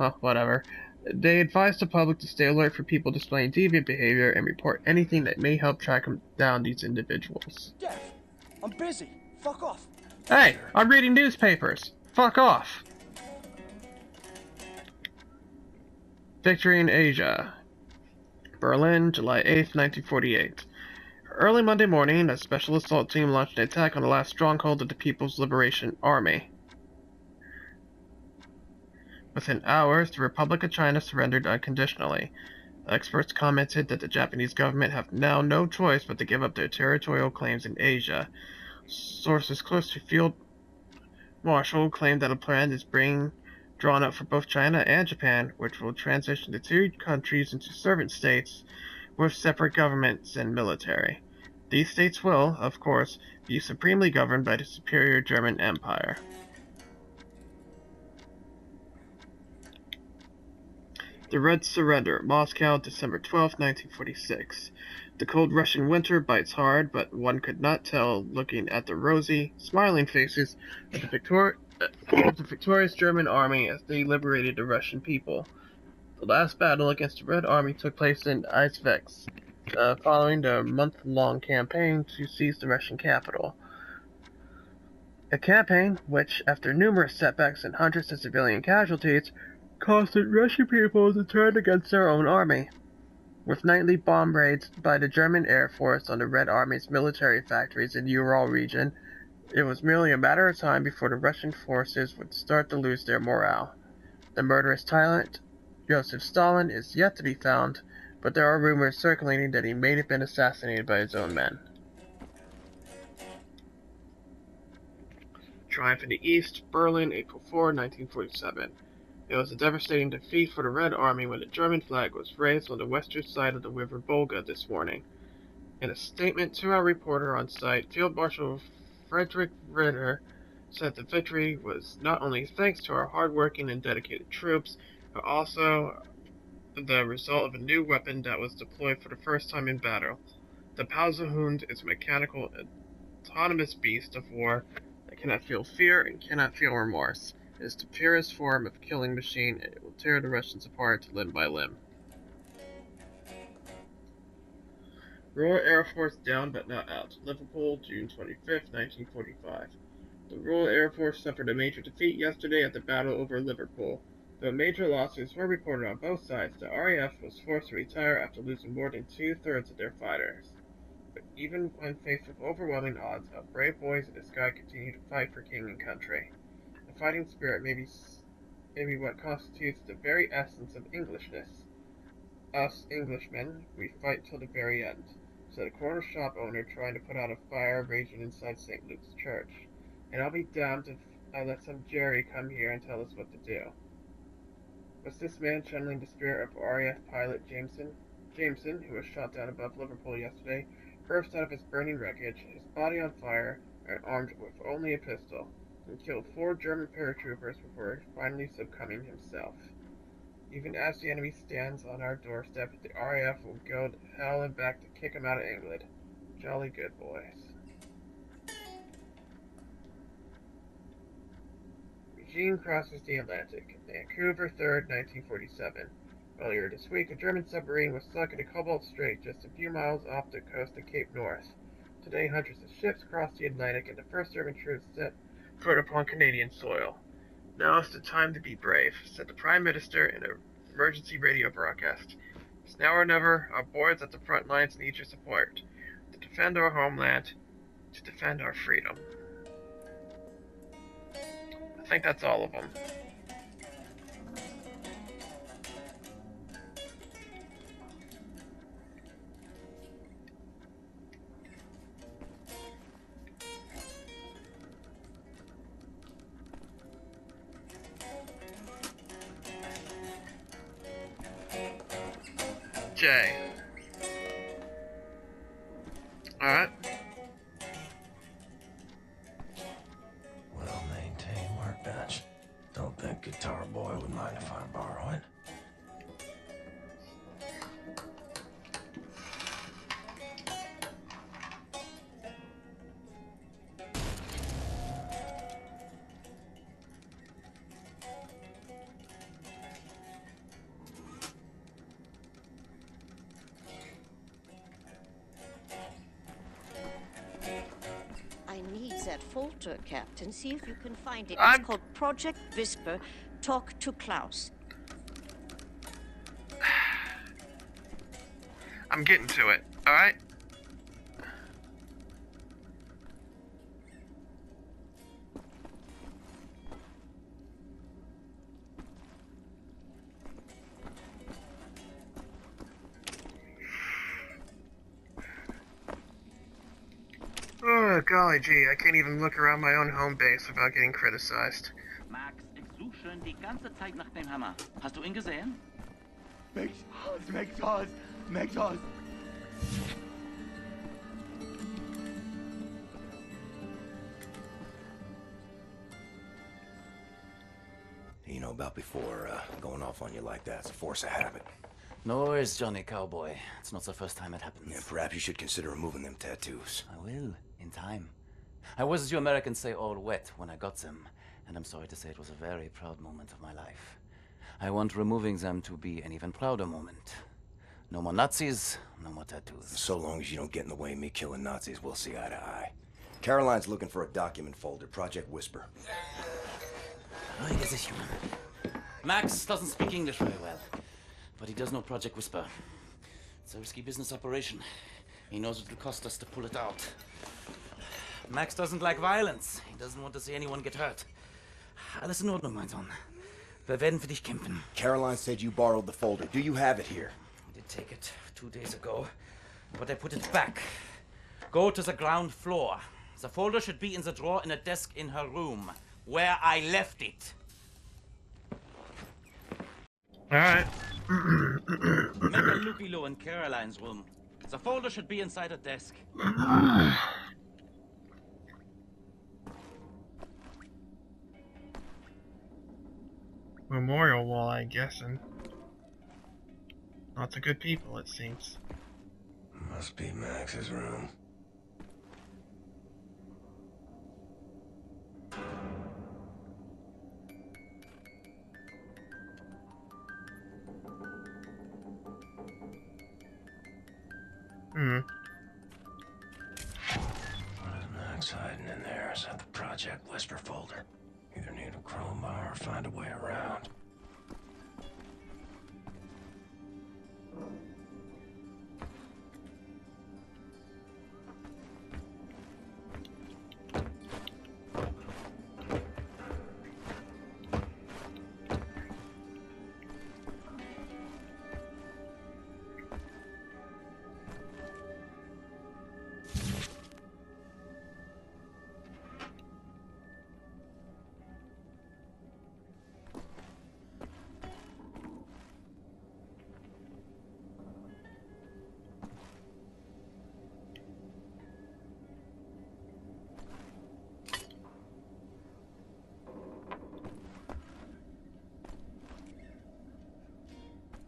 Oh, whatever. They advise the public to stay alert for people displaying deviant behavior and report anything that may help track down these individuals. Jeff, I'm busy. Fuck off. Hey, I'm reading newspapers. Fuck off. Victory in Asia. Berlin, July 8th, 1948. Early Monday morning, a special assault team launched an attack on the last stronghold of the People's Liberation Army. Within hours, the Republic of China surrendered unconditionally. Experts commented that the Japanese government have now no choice but to give up their territorial claims in Asia. Sources close to Field Marshal claimed that a plan is being drawn up for both China and Japan, which will transition the two countries into servant states with separate governments and military. These states will, of course, be supremely governed by the superior German Empire. The Red Surrender, Moscow, December 12, 1946. The cold Russian winter bites hard, but one could not tell looking at the rosy, smiling faces of the victorious German army as they liberated the Russian people. The last battle against the Red Army took place in Izveks, following the month-long campaign to seize the Russian capital. A campaign which, after numerous setbacks and hundreds of civilian casualties, caused the Russian people to turn against their own army. With nightly bomb raids by the German Air Force on the Red Army's military factories in the Ural region, it was merely a matter of time before the Russian forces would start to lose their morale. The murderous tyrant, Joseph Stalin, is yet to be found, but there are rumors circulating that he may have been assassinated by his own men. Triumph in the East, Berlin, April 4, 1947. It was a devastating defeat for the Red Army when the German flag was raised on the western side of the River Volga this morning. In a statement to our reporter on site, Field Marshal Frederick Ritter said the victory was not only thanks to our hardworking and dedicated troops, but also the result of a new weapon that was deployed for the first time in battle. The Panzerhund is a mechanical, autonomous beast of war that cannot feel fear and cannot feel remorse. It is the purest form of killing machine, and it will tear the Russians apart limb by limb. Royal Air Force down but not out. Liverpool, June 25, 1945. The Royal Air Force suffered a major defeat yesterday at the battle over Liverpool. Though major losses were reported on both sides, the RAF was forced to retire after losing more than two-thirds of their fighters. But even when faced with overwhelming odds, our brave boys in the sky continue to fight for king and country. The fighting spirit may be what constitutes the very essence of Englishness. Us Englishmen, we fight till the very end, said a corner shop owner trying to put out a fire raging inside St. Luke's Church. And I'll be damned if I let some Jerry come here and tell us what to do. Was this man channeling the spirit of RAF pilot Jameson, who was shot down above Liverpool yesterday, burst out of his burning wreckage, his body on fire, and armed with only a pistol, and killed 4 German paratroopers before finally succumbing himself. Even as the enemy stands on our doorstep, the RAF will go to hell and back to kick him out of England. Jolly good boys. Regine crosses the Atlantic. Vancouver 3rd, 1947. Earlier this week, a German submarine was sunk in the Cobalt Strait just a few miles off the coast of Cape North. Today, hundreds of ships crossed the Atlantic, and the first German troops set foot upon Canadian soil. Now is the time to be brave, said the Prime Minister in an emergency radio broadcast. It's now or never. Our boys at the front lines need your support. To defend our homeland, to defend our freedom. I think that's all of them. J. Alright. Well-maintained workbench. Don't think Guitar Boy would mind if I borrow it. that folder, Captain. See if you can find it. I'm- It's called Project Whisper. Talk to Klaus. I'm getting to it, alright? Oh, golly gee, I can't even look around my own home base without getting criticized. Max, ich suche schon die ganze Zeit nach dem Hammer. Hast du ihn gesehen? McDonald's. You know about before going off on you like that. It's a force of habit. No worries, Johnny Cowboy. It's not the first time it happens. Yeah, perhaps you should consider removing them tattoos. I will, in time. I was, as you Americans say, all wet when I got them, and I'm sorry to say it was a very proud moment of my life. I want removing them to be an even prouder moment. No more Nazis, no more tattoos. So long as you don't get in the way of me killing Nazis, we'll see eye to eye. Caroline's looking for a document folder, Project Whisper. Max doesn't speak English very well, but he does know Project Whisper. It's a risky business operation. He knows what it'll cost us to pull it out. Max doesn't like violence. He doesn't want to see anyone get hurt. Alles in Ordnung, mein Sohn. Wir werden für dich kämpfen. Caroline said you borrowed the folder. Do you have it here? I did take it 2 days ago, but I put it back. Go to the ground floor. The folder should be in the drawer in a desk in her room, where I left it. Alright. Make a looky-loo in Caroline's room. The folder should be inside a desk. Memorial wall, I'm guessing. Lots of good people, it seems. Must be Max's room. What is Max hiding in there? Is that the Project Whisper folder? Either need a crowbar or find a way around.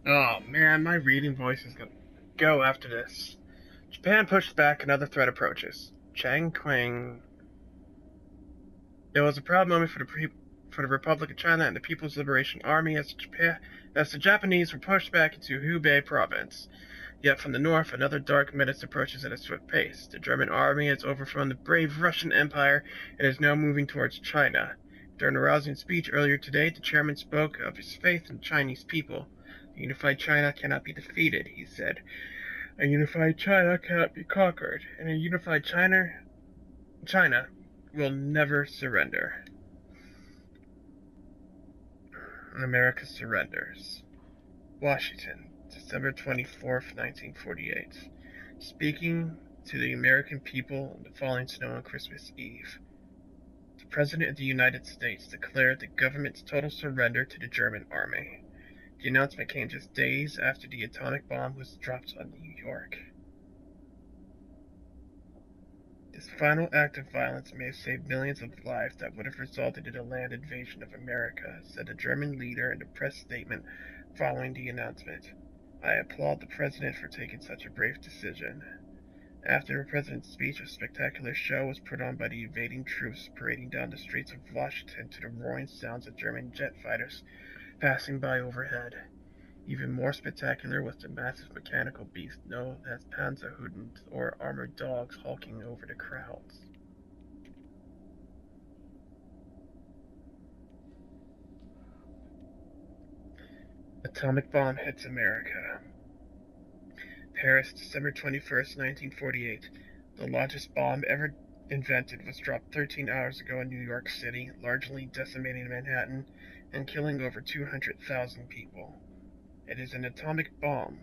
Oh man, my reading voice is gonna go after this. Japan pushes back, another threat approaches. Chang Qing. It was a proud moment for the Republic of China and the People's Liberation Army as the Japanese were pushed back into Hubei province. Yet from the north, another dark menace approaches at a swift pace. The German army has overthrown the brave Russian Empire and is now moving towards China. During a rousing speech earlier today, the chairman spoke of his faith in Chinese people. A unified China cannot be defeated, he said. A unified China cannot be conquered, and a unified China will never surrender. America surrenders. Washington, December 24th, 1948. Speaking to the American people on the falling snow on Christmas Eve, the President of the United States declared the government's total surrender to the German army. The announcement came just days after the atomic bomb was dropped on New York. This final act of violence may have saved millions of lives that would have resulted in a land invasion of America, said a German leader in a press statement following the announcement. I applaud the President for taking such a brave decision. After the President's speech, a spectacular show was put on by the invading troops parading down the streets of Washington to the roaring sounds of German jet fighters passing by overhead. Even more spectacular was the massive mechanical beast known as Panzerhunde, or armored dogs, hulking over the crowds. Atomic bomb hits America. Paris, December 21st, 1948. The largest bomb ever invented was dropped 13 hours ago in New York City, largely decimating Manhattan and killing over 200,000 people. It is an atomic bomb,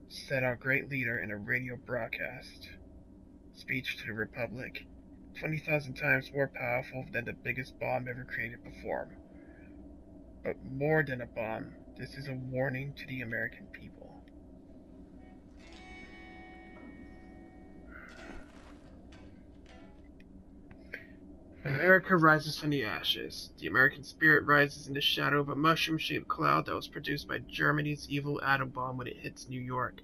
said our great leader in a radio broadcast. Speech to the Republic. 20,000 times more powerful than the biggest bomb ever created before. But more than a bomb, this is a warning to the American people. America rises from the ashes. The American spirit rises in the shadow of a mushroom-shaped cloud that was produced by Germany's evil atom bomb when it hits New York.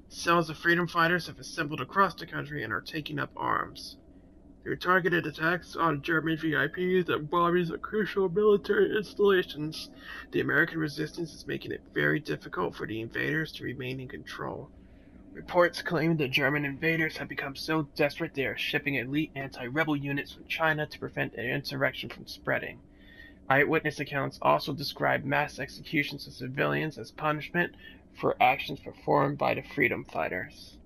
Cells of freedom fighters have assembled across the country and are taking up arms. Through targeted attacks on German VIPs and bombings of crucial military installations, the American resistance is making it very difficult for the invaders to remain in control. Reports claim that German invaders have become so desperate they are shipping elite anti-rebel units from China to prevent an insurrection from spreading. Eyewitness accounts also describe mass executions of civilians as punishment for actions performed by the freedom fighters.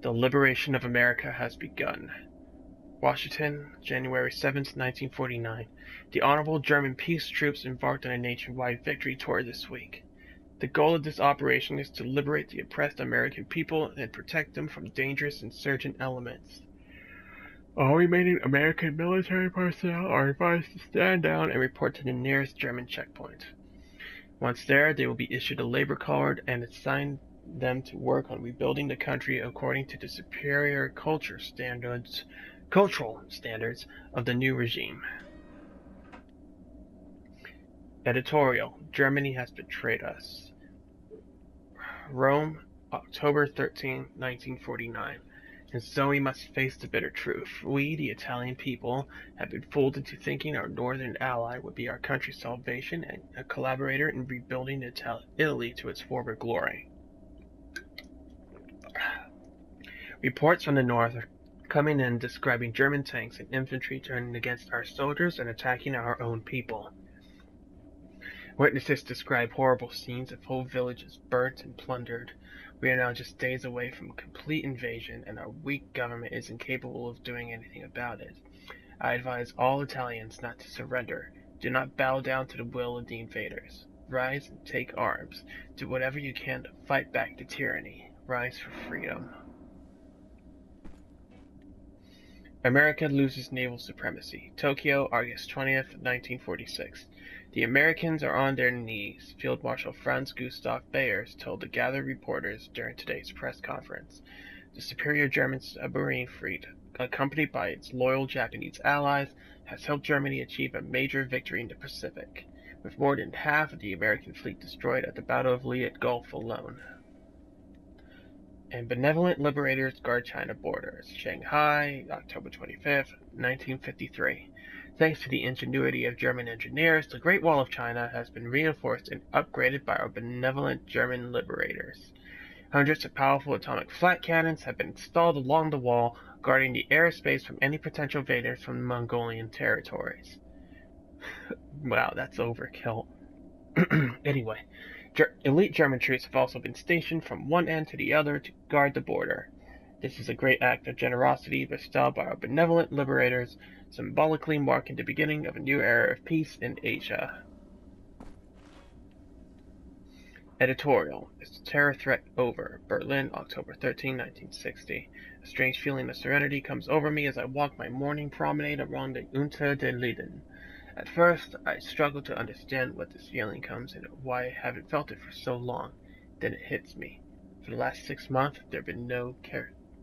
The liberation of America has begun. Washington, January 7, 1949. The Honorable German Peace Troops embarked on a nationwide victory tour this week. The goal of this operation is to liberate the oppressed American people and protect them from dangerous insurgent elements. All remaining American military personnel are advised to stand down and report to the nearest German checkpoint. Once there, they will be issued a labor card and assigned them to work on rebuilding the country according to the superior cultural standards of the new regime. Editorial: Germany has betrayed us. Rome, October 13, 1949. And so we must face the bitter truth. We, the Italian people, have been fooled into thinking our northern ally would be our country's salvation and a collaborator in rebuilding Italy to its former glory. Reports from the north are coming in describing German tanks and infantry turning against our soldiers and attacking our own people. Witnesses describe horrible scenes of whole villages burnt and plundered. We are now just days away from a complete invasion, and our weak government is incapable of doing anything about it. I advise all Italians not to surrender. Do not bow down to the will of the invaders. Rise and take arms. Do whatever you can to fight back the tyranny. Rise for freedom. America loses naval supremacy. Tokyo, August 20th, 1946. The Americans are on their knees, Field Marshal Franz Gustav Bayers told the gathered reporters during today's press conference. The superior German submarine fleet, accompanied by its loyal Japanese allies, has helped Germany achieve a major victory in the Pacific, with more than half of the American fleet destroyed at the Battle of Leyte Gulf alone. And benevolent liberators guard China borders. Shanghai, October 25th, 1953. Thanks to the ingenuity of German engineers, the Great Wall of China has been reinforced and upgraded by our benevolent German liberators. Hundreds of powerful atomic flat cannons have been installed along the wall, guarding the airspace from any potential invaders from the Mongolian territories. Wow, that's overkill. Anyway, elite German troops have also been stationed from one end to the other to guard the border. This is a great act of generosity bestowed by our benevolent liberators, symbolically marking the beginning of a new era of peace in Asia. Editorial: Is the terror threat over? Berlin, October 13, 1960. A strange feeling of serenity comes over me as I walk my morning promenade along the Unter den Linden. At first, I struggle to understand what this feeling comes and why I haven't felt it for so long. Then it hits me. For the last 6 months, there have been no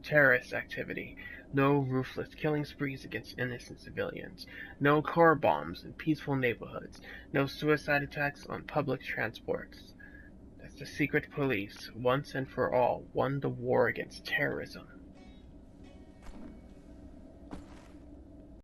terrorist activity, no ruthless killing sprees against innocent civilians, no car bombs in peaceful neighborhoods, no suicide attacks on public transports. That's the secret police, once and for all, won the war against terrorism.